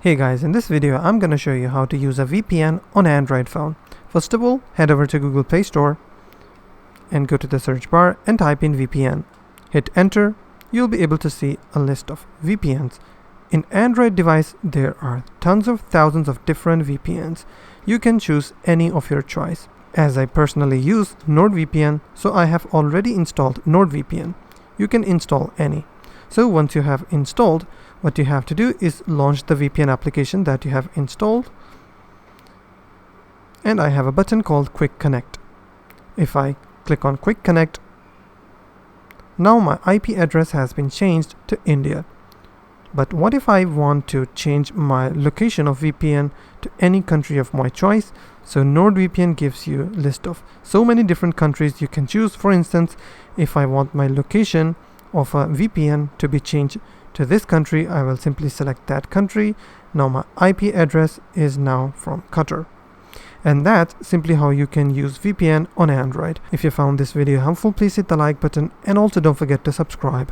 Hey guys, in this video I'm gonna show you how to use a VPN on Android phone. First of all, head over to Google Play Store and go to the search bar and type in VPN. Hit enter. You'll be able to see a list of VPNs. In Android device, there are tons of thousands of different VPNs. You can choose any of your choice. As I personally use NordVPN, so I have already installed NordVPN. You can install any. So once you have installed, what you have to do is launch the VPN application that you have installed. And I have a button called Quick Connect. If I click on Quick Connect, now my IP address has been changed to India. But what if I want to change my location of VPN to any country of my choice? So NordVPN gives you a list of so many different countries you can choose. For instance, if I want my location of a VPN to be changed to this country, I will simply select that country. Now my IP address is now from Qatar. And that's simply how you can use VPN on Android. If you found this video helpful, please hit the like button and also don't forget to subscribe.